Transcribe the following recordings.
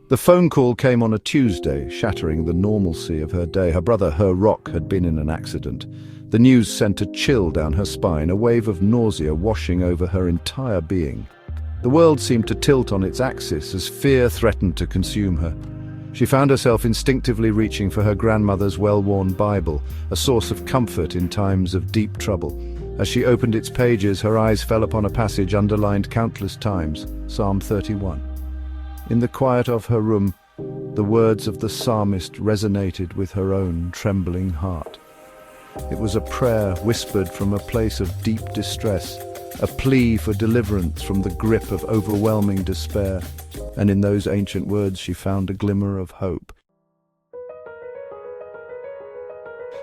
The phone call came on a Tuesday, shattering the normalcy of her day. Her brother, Her Rock, had been in an accident. The news sent a chill down her spine, a wave of nausea washing over her entire being. The world seemed to tilt on its axis as fear threatened to consume her. She found herself instinctively reaching for her grandmother's well-worn Bible, a source of comfort in times of deep trouble. As she opened its pages, her eyes fell upon a passage underlined countless times, Psalm 31. In the quiet of her room, the words of the psalmist resonated with her own trembling heart. It was a prayer whispered from a place of deep distress, a plea for deliverance from the grip of overwhelming despair, and in those ancient words she found a glimmer of hope.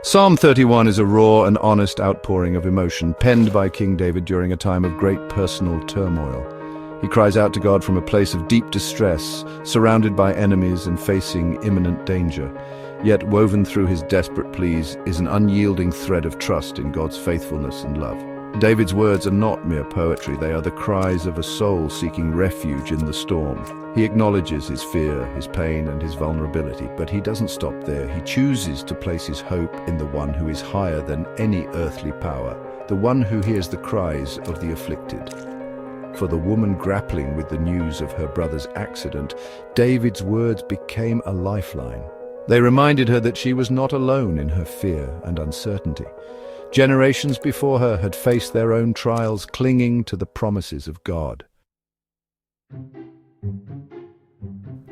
Psalm 31 is a raw and honest outpouring of emotion, penned by King David during a time of great personal turmoil. He cries out to God from a place of deep distress, surrounded by enemies and facing imminent danger. Yet woven through his desperate pleas is an unyielding thread of trust in God's faithfulness and love. David's words are not mere poetry, they are the cries of a soul seeking refuge in the storm. He acknowledges his fear, his pain, and his vulnerability, but he doesn't stop there. He chooses to place his hope in the one who is higher than any earthly power, the one who hears the cries of the afflicted. For the woman grappling with the news of her brother's accident, David's words became a lifeline. They reminded her that she was not alone in her fear and uncertainty. Generations before her had faced their own trials, clinging to the promises of God.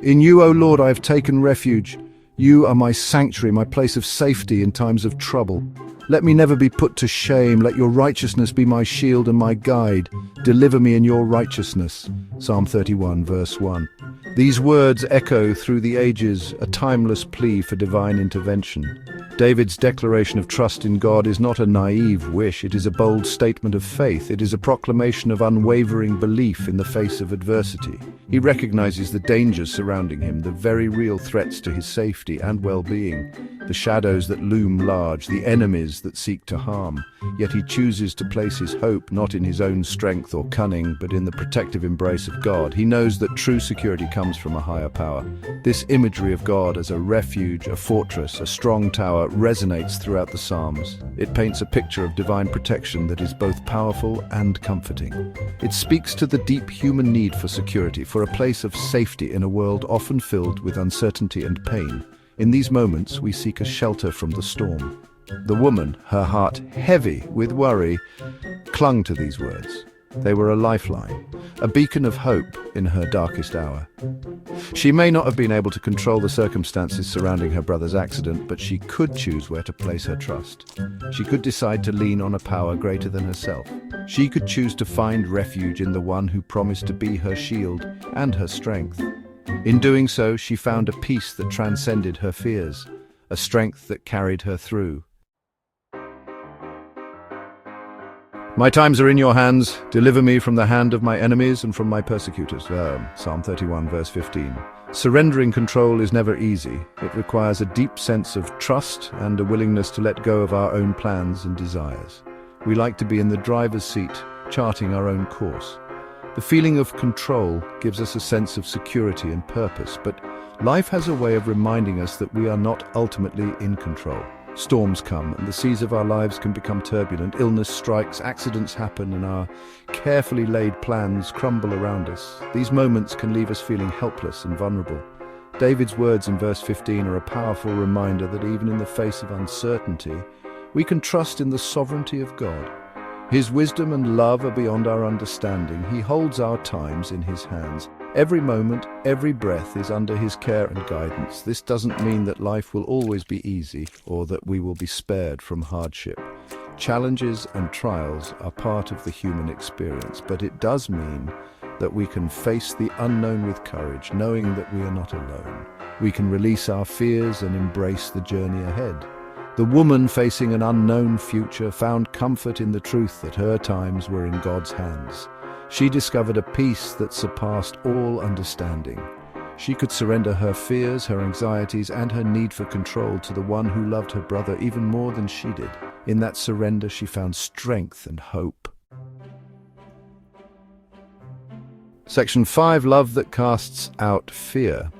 In you, O Lord, I have taken refuge. You are my sanctuary, my place of safety in times of trouble. Let me never be put to shame. Let your righteousness be my shield and my guide. Deliver me in your righteousness. Psalm 31, verse 1. These words echo through the ages, a timeless plea for divine intervention. David's declaration of trust in God is not a naive wish, it is a bold statement of faith. It is a proclamation of unwavering belief in the face of adversity. He recognizes the dangers surrounding him, the very real threats to his safety and well-being, the shadows that loom large, the enemies that seek to harm. Yet he chooses to place his hope not in his own strength or cunning, but in the protective embrace of God. He knows that true security comes from a higher power. This imagery of God as a refuge, a fortress, a strong tower resonates throughout the Psalms. It paints a picture of divine protection that is both powerful and comforting. It speaks to the deep human need for security, for a place of safety in a world often filled with uncertainty and pain. In these moments, we seek a shelter from the storm. The woman, her heart heavy with worry, clung to these words. They were a lifeline, a beacon of hope in her darkest hour. She may not have been able to control the circumstances surrounding her brother's accident, but she could choose where to place her trust. She could decide to lean on a power greater than herself. She could choose to find refuge in the one who promised to be her shield and her strength. In doing so, she found a peace that transcended her fears, a strength that carried her through. My times are in your hands. Deliver me from the hand of my enemies and from my persecutors. Psalm 31, verse 15. Surrendering control is never easy. It requires a deep sense of trust and a willingness to let go of our own plans and desires. We like to be in the driver's seat, charting our own course. The feeling of control gives us a sense of security and purpose, but life has a way of reminding us that we are not ultimately in control. Storms come, and the seas of our lives can become turbulent. Illness strikes, accidents happen, and our carefully laid plans crumble around us. These moments can leave us feeling helpless and vulnerable. David's words in verse 15 are a powerful reminder that even in the face of uncertainty, we can trust in the sovereignty of God. His wisdom and love are beyond our understanding. He holds our times in his hands. Every moment, every breath is under his care and guidance. This doesn't mean that life will always be easy or that we will be spared from hardship. Challenges and trials are part of the human experience, but it does mean that we can face the unknown with courage, knowing that we are not alone. We can release our fears and embrace the journey ahead. The woman facing an unknown future found comfort in the truth that her times were in God's hands. She discovered a peace that surpassed all understanding. She could surrender her fears, her anxieties, and her need for control to the one who loved her brother even more than she did. In that surrender, she found strength and hope. Section 5, Love that casts out fear.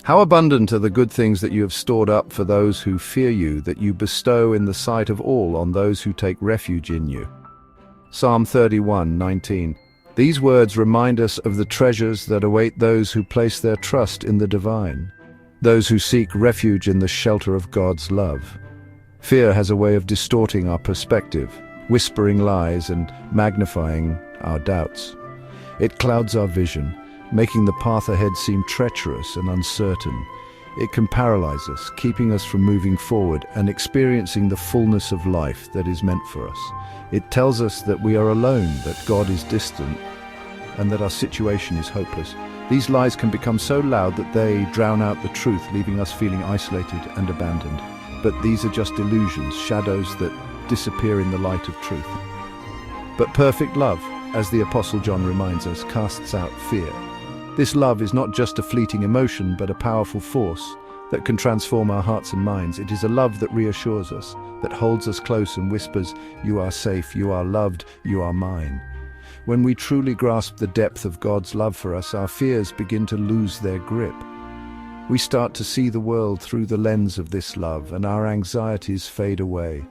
How abundant are the good things that you have stored up for those who fear you, that you bestow in the sight of all on those who take refuge in you. Psalm 31:19. These words remind us of the treasures that await those who place their trust in the divine, those who seek refuge in the shelter of God's love. Fear has a way of distorting our perspective, whispering lies and magnifying our doubts. It clouds our vision, making the path ahead seem treacherous and uncertain. It can paralyze us, keeping us from moving forward and experiencing the fullness of life that is meant for us. It tells us that we are alone, that God is distant, and that our situation is hopeless. These lies can become so loud that they drown out the truth, leaving us feeling isolated and abandoned. But these are just illusions, shadows that disappear in the light of truth. But perfect love, as the Apostle John reminds us, casts out fear. This love is not just a fleeting emotion, but a powerful force that can transform our hearts and minds. It is a love that reassures us, that holds us close and whispers, "You are safe, you are loved, you are mine." When we truly grasp the depth of God's love for us, our fears begin to lose their grip. We start to see the world through the lens of this love, and our anxieties fade away.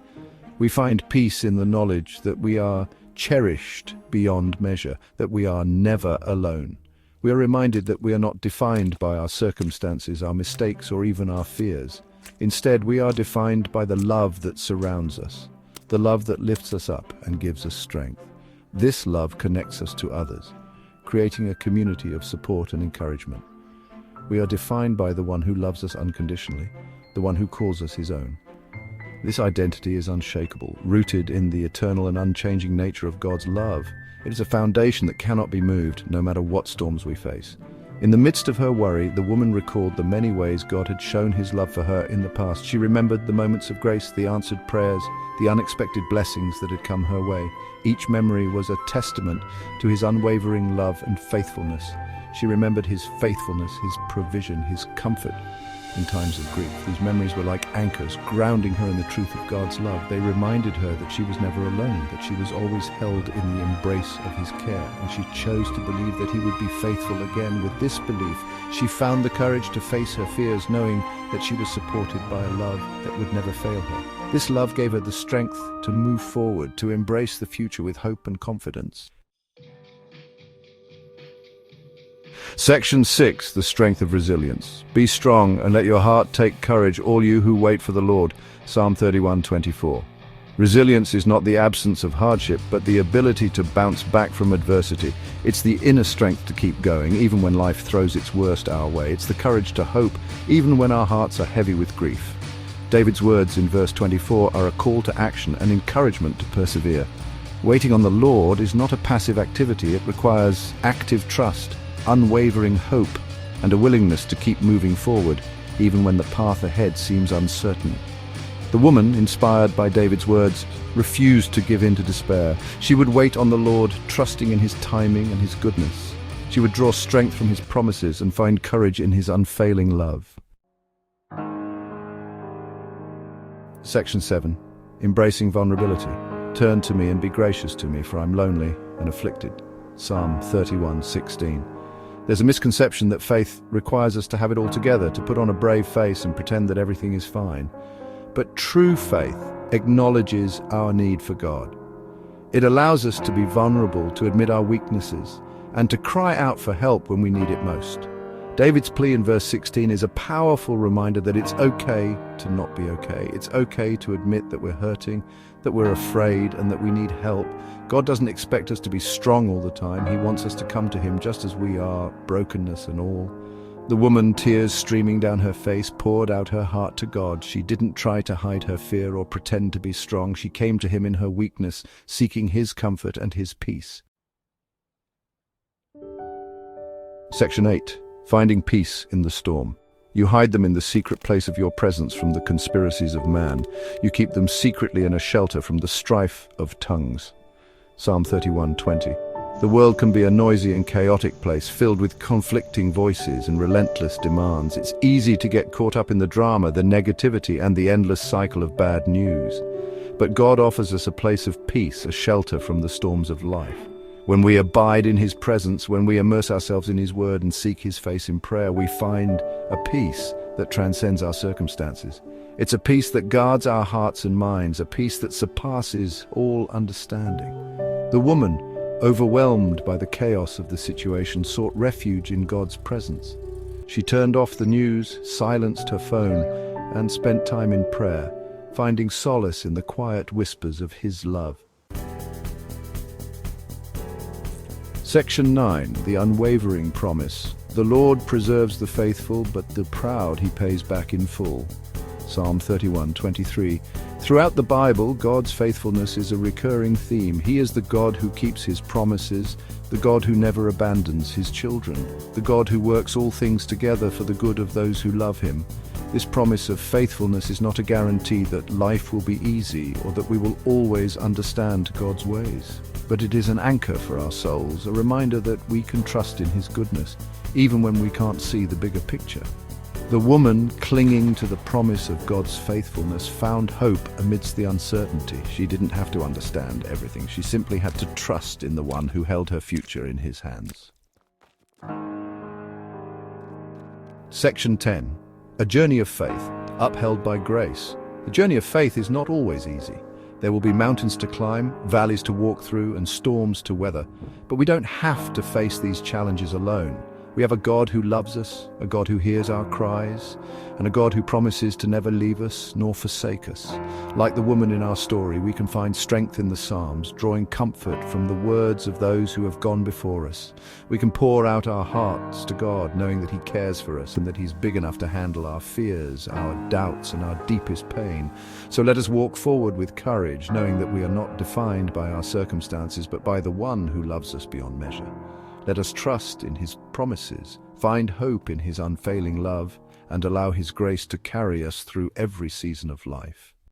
We find peace in the knowledge that we are cherished beyond measure, that we are never alone. We are reminded that we are not defined by our circumstances, our mistakes, or even our fears. Instead, we are defined by the love that surrounds us, the love that lifts us up and gives us strength. This love connects us to others, creating a community of support and encouragement. We are defined by the one who loves us unconditionally, the one who calls us his own. This identity is unshakable, rooted in the eternal and unchanging nature of God's love. It is a foundation that cannot be moved, no matter what storms we face. In the midst of her worry, the woman recalled the many ways God had shown his love for her in the past. She remembered the moments of grace, the answered prayers, the unexpected blessings that had come her way. Each memory was a testament to his unwavering love and faithfulness. She remembered his faithfulness, his provision, his comfort in times of grief. These memories were like anchors, grounding her in the truth of God's love. They reminded her that she was never alone, that she was always held in the embrace of his care, and she chose to believe that he would be faithful again. With this belief, she found the courage to face her fears, knowing that she was supported by a love that would never fail her. This love gave her the strength to move forward, to embrace the future with hope and confidence. Section 6, the strength of resilience. Be strong and let your heart take courage, all you who wait for the Lord. Psalm 31:24. Resilience is not the absence of hardship, but the ability to bounce back from adversity. It's the inner strength to keep going, even when life throws its worst our way. It's the courage to hope, even when our hearts are heavy with grief. David's words in verse 24 are a call to action, an encouragement to persevere. Waiting on the Lord is not a passive activity. It requires active trust, unwavering hope, and a willingness to keep moving forward, even when the path ahead seems uncertain. The woman, inspired by David's words, refused to give in to despair. She would wait on the Lord, trusting in his timing and his goodness. She would draw strength from his promises and find courage in his unfailing love. Section 7. Embracing vulnerability. Turn to me and be gracious to me, for I'm lonely and afflicted. Psalm 31:16. There's a misconception that faith requires us to have it all together, to put on a brave face and pretend that everything is fine. But true faith acknowledges our need for God. It allows us to be vulnerable, to admit our weaknesses, and to cry out for help when we need it most. David's plea in verse 16 is a powerful reminder that it's okay to not be okay. It's okay to admit that we're hurting, that we're afraid, and that we need help. God doesn't expect us to be strong all the time. He wants us to come to him just as we are, brokenness and all. The woman, tears streaming down her face, poured out her heart to God. She didn't try to hide her fear or pretend to be strong. She came to him in her weakness, seeking his comfort and his peace. Section 8. Finding peace in the storm. You hide them in the secret place of your presence from the conspiracies of man. You keep them secretly in a shelter from the strife of tongues. Psalm 31:20. The world can be a noisy and chaotic place, filled with conflicting voices and relentless demands. It's easy to get caught up in the drama, the negativity, and the endless cycle of bad news. But God offers us a place of peace, a shelter from the storms of life. When we abide in his presence, when we immerse ourselves in his word and seek his face in prayer, we find a peace that transcends our circumstances. It's a peace that guards our hearts and minds, a peace that surpasses all understanding. The woman, overwhelmed by the chaos of the situation, sought refuge in God's presence. She turned off the news, silenced her phone, and spent time in prayer, finding solace in the quiet whispers of his love. Section 9. The Unwavering Promise. The Lord preserves the faithful, but the proud he pays back in full. Psalm 31:23. Throughout the Bible, God's faithfulness is a recurring theme. He is the God who keeps his promises, the God who never abandons his children, the God who works all things together for the good of those who love him. This promise of faithfulness is not a guarantee that life will be easy or that we will always understand God's ways. But it is an anchor for our souls, a reminder that we can trust in his goodness, even when we can't see the bigger picture. The woman, clinging to the promise of God's faithfulness, found hope amidst the uncertainty. She didn't have to understand everything. She simply had to trust in the one who held her future in his hands. Section 10. A journey of faith, upheld by grace. The journey of faith is not always easy. There will be mountains to climb, valleys to walk through, and storms to weather. But we don't have to face these challenges alone. We have a God who loves us, a God who hears our cries, and a God who promises to never leave us nor forsake us. Like the woman in our story, we can find strength in the Psalms, drawing comfort from the words of those who have gone before us. We can pour out our hearts to God, knowing that he cares for us and that he's big enough to handle our fears, our doubts, and our deepest pain. So let us walk forward with courage, knowing that we are not defined by our circumstances, but by the one who loves us beyond measure. Let us trust in his promises, find hope in his unfailing love, and allow his grace to carry us through every season of life.